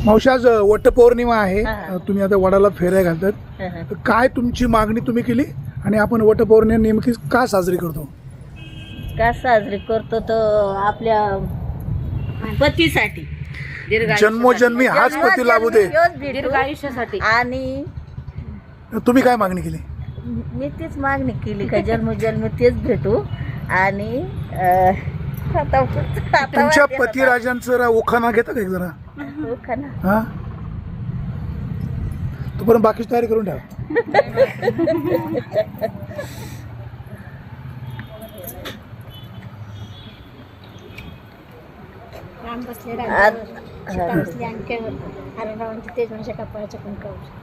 मावशी, आज वटपौर्णिमा आहे. तुम्ही आता वडाला फेऱ्या घालतात, तर काय तुमची मागणी तुम्ही केली आणि आपण वटपौर्णिमा नेमकी का साजरी करतो? का साजरी करतो तर आपल्या पतीसाठी जन्मोजन्मी हाच पती लाभू दे, दीर्घ आयुष्यासाठी. आणि तुम्ही काय मागणी केली? मी तीच मागणी केली का जन्मोजन्मी तेच भेटू. आणि तुमच्या पतिराजांचं उखाणा घेतात एक जरा हा, तोपर्यंत बाकीची तयारी करून ठेवा.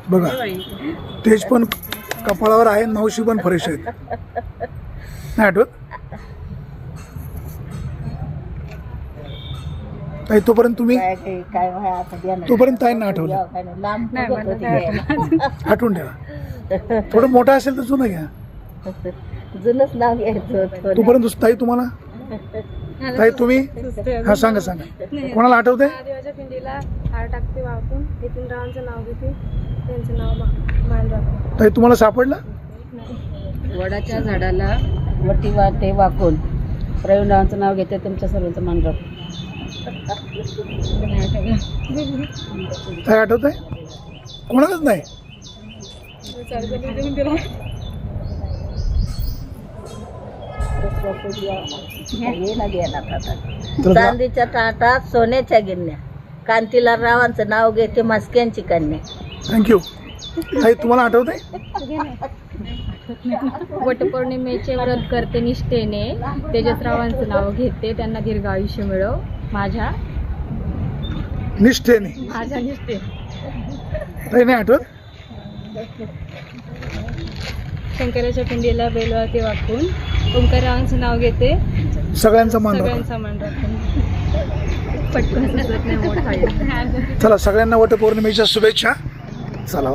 बघा, तेज पण कपाळावर आहे, मावशी पण फ्रेश आहेत. नाही आठवत ताई? तोपर्यंत तुम्ही तोपर्यंत ताईंना आठवलं, आठवून ठेवा. थोडं मोठं असेल तर जुनं घ्या, जुनच नाव घ्यायचं. तोपर्यंत ताई तुम्हाला ताई तुम्ही हा सांगा कोणाला आठवते? महादेवाच्या पिंडीला हार टाकते वाकून, नितीन रावांचं नाव घेते, त्यांचं नाव मान राखते. ताई तुम्हाला सापडला? वडाच्या झाडाला वटी वाटे वाकून, प्रवीण रावांचं नाव घेते, तुमच्या सर्वांचं मान राखते. काय आठवत आहे? कोणालाच नाही. चांदीच्या ताटात सोन्याच्या गिन्या, कांतीलाल रावांचं नाव घेते, मस्क्यांची कन्या. थँक्यू. ताई तुम्हाला आठवत आहे? वटपौर्णिमेचे व्रत करते निष्ठेने, तेजसरावांचं नाव घेते, त्यांना दीर्घ आयुष्य मिळव माझ्या निष्ठेने. ताई नाही आठवत? शंकराच्या पिंडीला बेलवाते वाकून, ओंकाररावांचं नाव घेते, सगळ्यांचा मान राखून. पटकन सुचत नाही मोठा आहे. चला, सगळ्यांना वटपौर्णिमेच्या शुभेच्छा. चला.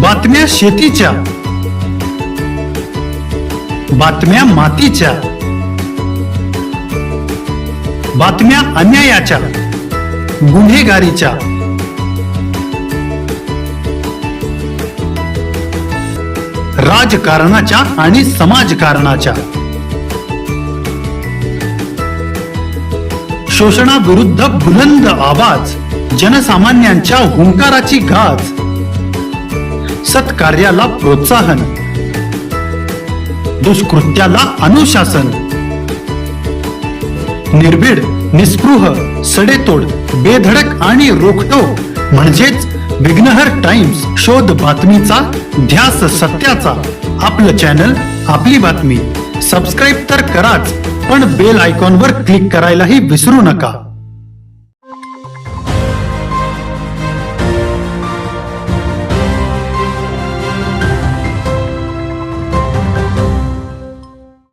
बातम्या शेतीच्या, बातम्या मातीच्या, बातम्या अन्यायाच्या, गुन्हेगारीच्या, राजकारणाच्या आणि समाजकारणाच्या, शोषणाविरुद्ध बुलंद आवाज, जनसामान्यांच्या हुंकाराची गाज, सत्कार्याला प्रोत्साहन, दुष्कृत्याला अनुशासन, निर्भीड, निस्पृह, सडेतोड, बेधडक आणि रोखठोक म्हणजेच विघ्नहर टाइम्स. शोध बातमीचा, ध्यास सत्याचा. आपलं चॅनल, आपली बातमी. सबस्क्राईब तर कराच, पण बेल आयकॉनवर क्लिक करायलाही विसरू नका.